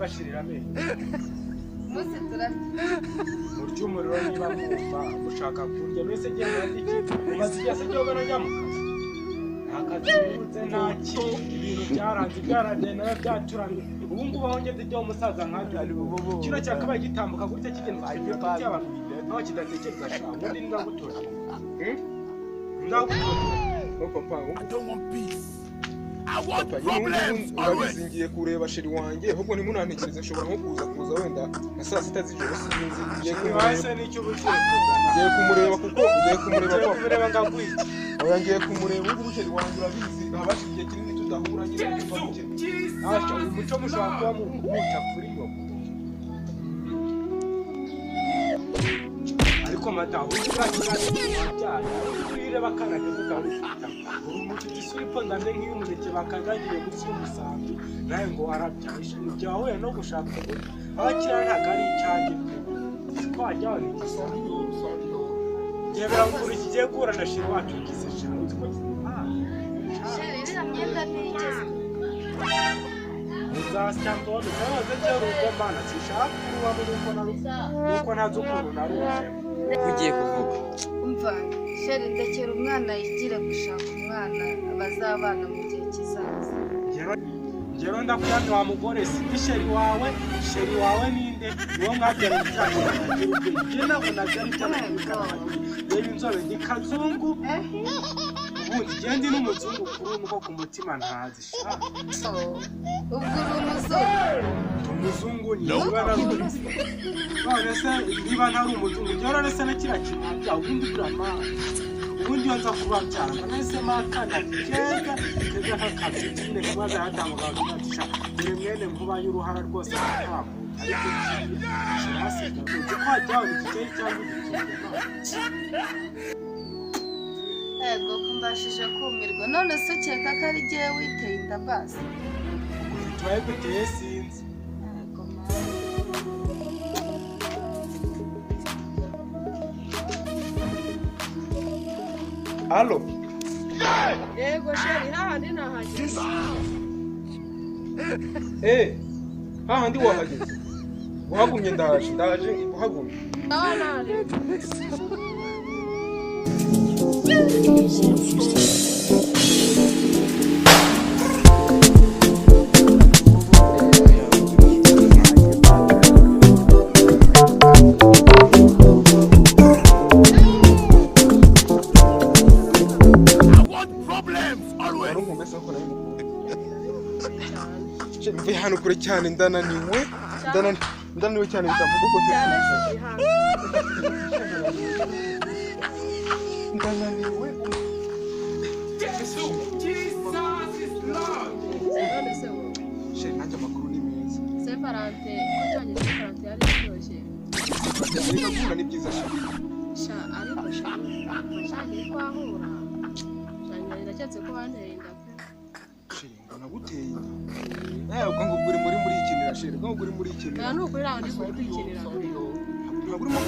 gashirira amenyo Musi turafite muryo umuriro niba mwumva mushaka kurya mwese giye mwandiki ubazigiye se cyo gana jya mukazi akazi biruze ntaki ibintu byaranze byaragenda byacuranye ubu ngubu aho ngeze cyo umusaza nkajya kino cyakabaye gitambuka gutya kigenda cy'abantu aho kidatekereza sha ubundi ndagutora papa I don't want peace. I want problems. Urabizingiye kureba sheri wanjye ahubwo ntimunantekereze nshobora nko kuza wenda nka saa sita z'ijoro sinzi ngiye kumureba kuko ngiye kumureba ngagwiki oya ngiye kumureba ubu sheri wanjye urabizi habashije igihe kinini tudahura nyine acha umuco mushaka kuba muca kuri yo ariko madaho urire bakanage mutaho umuco gisuripo ndande nk'iyumuneke bakagagiye gusa umusambi naye ngo warabyashe ibyawe no gushaka abakira ntagari icyanjye twajya wari gisonyo yebera nguri kigiye gura na shiri wacu kise cyane utwo sheri ira myenda n'igeze Uzasyantono zaze cyaro gomana sishaka kuba nuko nazo ukuntu naruje ugiye kuvuga umva sheri ndekera umwana yigire gushaka umwana bazabana mu gihe kizaza ngero ndakuyana wa mugore si sheri wawe ninde niwo mwagera cyane ngiye nabona cyari cyane reba inzobe ni kazungu ubundi gendi n'umuzungu kuri nuko ku mutima ntazi sha ubwo umuzungu niba ntari umuzungu ngero rese na kira kintu ubundi burama ubundi yonza kuba cyane nese makana kega kakazi cyane kubaza yatangaga kumatisha dore mwene nkuba y'uruhara rwose ntabwo ariko kirase cyo kwajya igikeye cyangwa ego kumbashije kumirwa none se cyeka ko ari giye witeye inda basi twaye guteye sinzi ego Allo Yego sheri hahandi nahageze hahandi wahageze uhagumye ndaje uhagumye nawe mve hano kure cyane ndananiwe cyane bitavuga ko ndananiwe sheri nanjye amakuru ni meza separante cyane separante yari cyoroshye reka guhura ni byiza sheri sha ariko sheri bashaka kwahura cyane ndaketse ko wanteye inda sheri naguteye ubwo ngo uri muri ikinira sheri ubwo ngo uri muri ikinira nukuri raho ndi kwikinira ntabwo urimo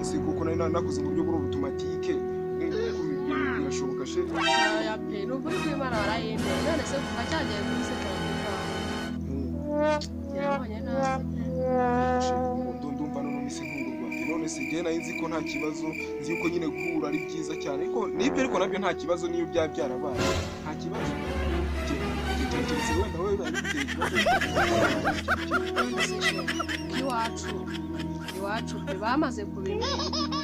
si kuko nakoze mu buryo bw'automatique birashoboka sheri ya pe nukuri kwimana warayemeye none se kuva cyagiye kuri separante yarabonye nasi ndumva none mise ntungurwa none se je nayo nzi ko nta kibazo nzi yuko nyine guhura ari byiza cyane ariko nibyo ariko nabyo nta kibazo niyo byarabaye nta kibazo keretse wenda wowe urabiteye iwacu pe bamaze kubimenya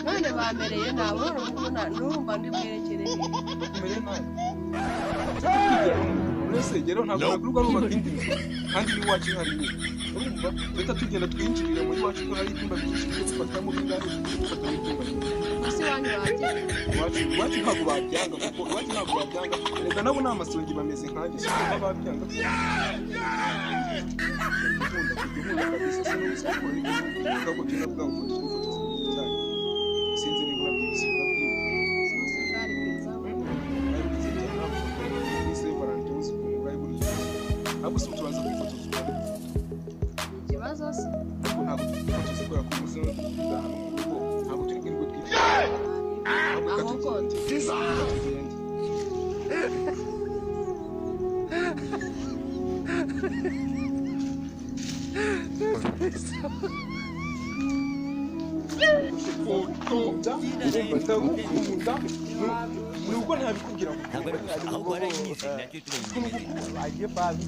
none bamereye nawe urumva ndi bwerekereye kumere nawe urese gero ntabwo nagurwa rubaka indi nzu kandi n'iwacu hari urumva leta tugenda twinjirira muri wacu ko hari ibyumba byinshi byo gufatamo n'ingano gufata n'ibyumba ese wanyu iwacu ntabwo babyanga kuko iwacu ntabwo babyanga reka nabo ni amasongi bameze nkanjye si kuba babyanga sinzi niba urabyibutse ntabwo se tubaza kwifotoza ikibazo se ntabwo twifotoza kubera ko umuze ntabwo turi bwirwe twifotoza ahubwo nuko ntabikubwira ahubwo warayinise nacyo agiye babi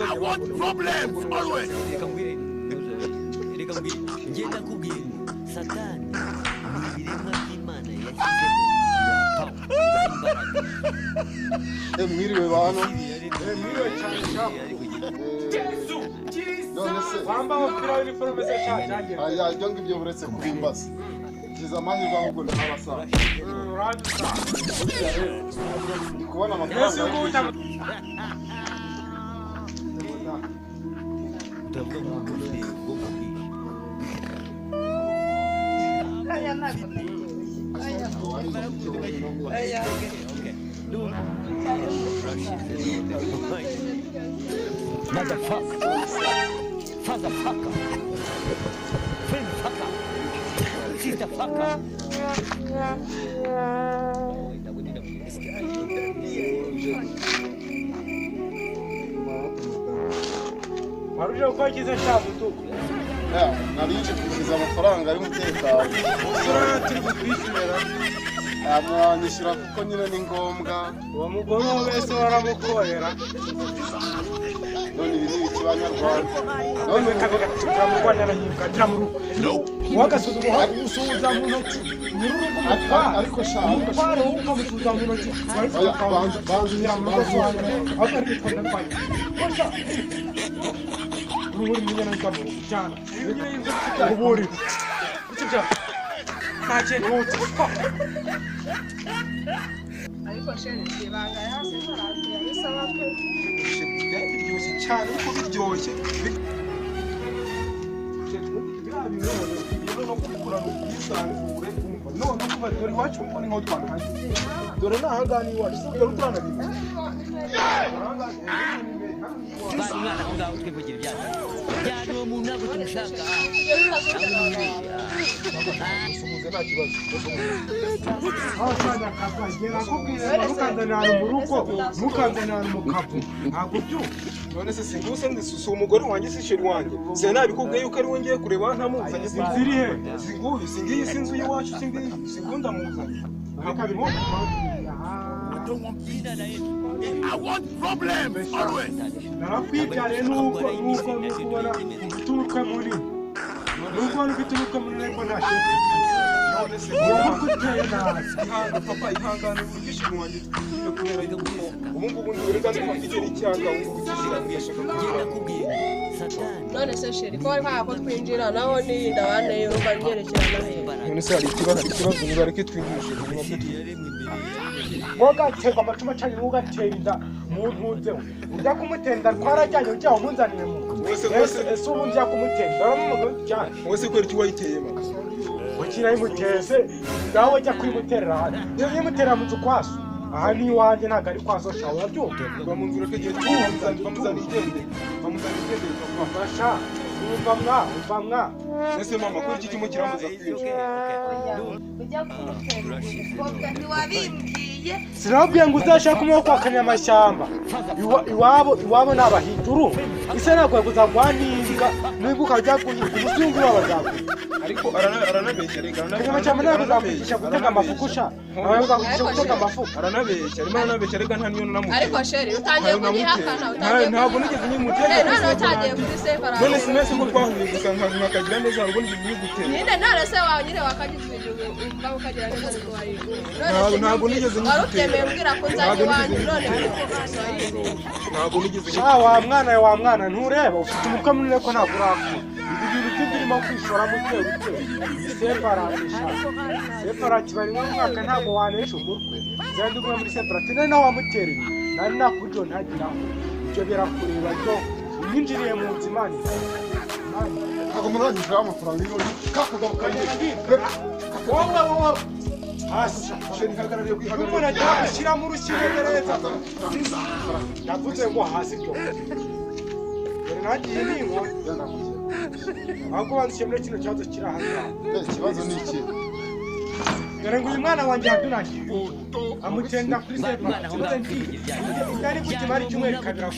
I want problems always. Reka mbiri ngenda kubwira Satani ibiremwa by'Imana yashyizeho mwiriwe bantu mwiriwe cyane cyane Yesu none se wambaye umupira w'iniforume se cyane aya ibyo ngibyo buretse kubimbaza kiza amahirwe ahubwo ni abasaza uradusa ndi kubona Yesu amafaranga ngo utama utavuga ngo ubundi bwo kubwira aya ntabwo aya Motherfucker. Fatherfucker. Friendfucker. Sisterfucker. waruje uko kiza cyabutuko narije kwishyuza amafaranga y'umutekano sura turi kwishyura amwanyishyura kuko nyine ni ngombwa uwo mugore wese waramukorera none ibi ni ibiki banyarwanda none kaga turamurwanya nahinga turamuruko wagasuzuma usuza mu ntoki ariko shaka umutwaro ukamusuza mu ntoki banzira mu ntoki akari bitwa kwanya urumuri munyana n'ikamu cyane uburi kucyo ntaje n'uti ariko sheri ibanga hasi haragiye bisaba pe biryoshye cyane uko biryoshye no kubikora n'ubwisanzure none kuva dore iwacu uko niho twanahaje dore nahagani iwacu si dore utanabimwe Bari umwana aho ngaho twivugira ibyacu. Byari uwo muntu ntabwo tumushaka. usumuze nta kibazo aho cyane akagera kubwira ntukanzanira mu rugo ntukanzanira mu kapu ntabwo byumva none se singuse ndisusa umugore wanjye si sheri wanjye se nabikubwiye yuko ari we ngiye kureba ntamuzanye ziri he singuyu singiyi si inzu y'iwacu singiyi singunda muzanye I want problems always. narakwibyariye nuko mukubona uturuka muri nuko ufite muri ariko nta shefu none se uramuteye nabi ihanga papa ihangane uburyo sheri wanjye tugiye kubera yuko ubu ngubu ndiwereka ndi mfite icyanga ugishyira mwishaka Ngenda kubwira Satani. none se sheri ko nta ko twinjira naho nirinda bane urumva nyerekera nawe none se hari ikibazo nibareke twigishe mugaterwa amacumu acanye mugatera inda mu ntuzeho ujya kumutenda twarajyanye ujya umunzaniye mu ese ubu njya kumutenda uramuga cyane wese kwera icyo wayiteye mama ukira imutese ngaho ujya kwimuterera hano iyo yimutera mu nzu kwaso aha ni iwanjye ntabwo ari kwaso shawe urabyumva bamumvira ko igihe bamuzana igende bafasha umva mwa ese mama kuri iki kimwe kirambuza kwica ujya kumutera umukobwa ntiwabimbwiye sinababwiye ngo uzashake umwe wo kwakanya amashyamba iwabo ni abahinduru ise ntabwo kuzagwaninga niba ukajya guhinga umusingi w'abazakwiga ariko aranabeshya reka kanyama cyane ntabwo uzakwigisha gutega amafukusha nawe uzakwigisha gutega amafuka aranabeshya arimo aranabeshya reka nta niyo namuteye ariko sheri utangiye kunyihakana ntabwo nigeze nyimutera none utagiye kuri sefa none sinese ko twahuye gusa nkakagira neza ahubwo nigeze nyigutera nyine none se wawe nyine wakagize umva ukagira neza ngo wayigo ntabwo nigeze wari utemeye mbwira ko nzajya iwanyu none hasi wayigo ntabwo nigeze wa mwana ntureba ufite umutwe munini ko ntabwo urakura ibi bintu byo birimo kwishoramo utera separa kibari mwaka ntabwo wanesha umutwe zandi kumwe muri separa tene nawe wamutereye nari nakuburyo ntagiraho ibyo birakureba byo yinjiriye mu nzu imana ntabwo murangije amafaranga y'ibirori kakagaruka wowe hasi sheri hagarariye kwihagarara umuntu ajya gushyiramo urushinge neza yavuze ngo hasi byo dore nagiye ninywa ahubwo bandikije muri kino kibazo kiri aha ngaha ikibazo ni iki dore ngo uyu mwana wanjye yadunanye amugenda kuri sepa ndari kutima ari cyumweru kabira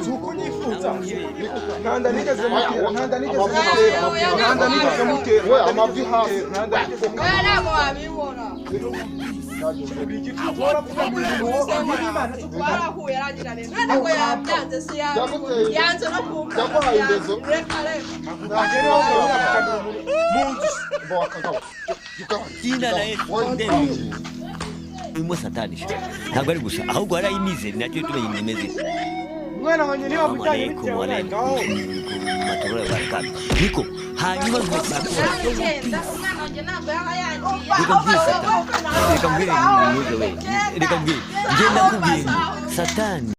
zuko nifuza ntanda nigeze mutera amavi hafi ntabwo wabibona twarahuye arangira neza ntabwo yabyanze si yanze no kumva yaguhaye indezo reka jina la Yesu urimo satanisha ntabwo ari gusa ahubwo warayimize nacyo tumenye imeze umwana wanjye niba mujyanye Waalaikum matoro barakatu niko hanyuma Aragenda, umwana wanjye ntabwo yaba yagiye. reka mbwire ngenda kubwira satani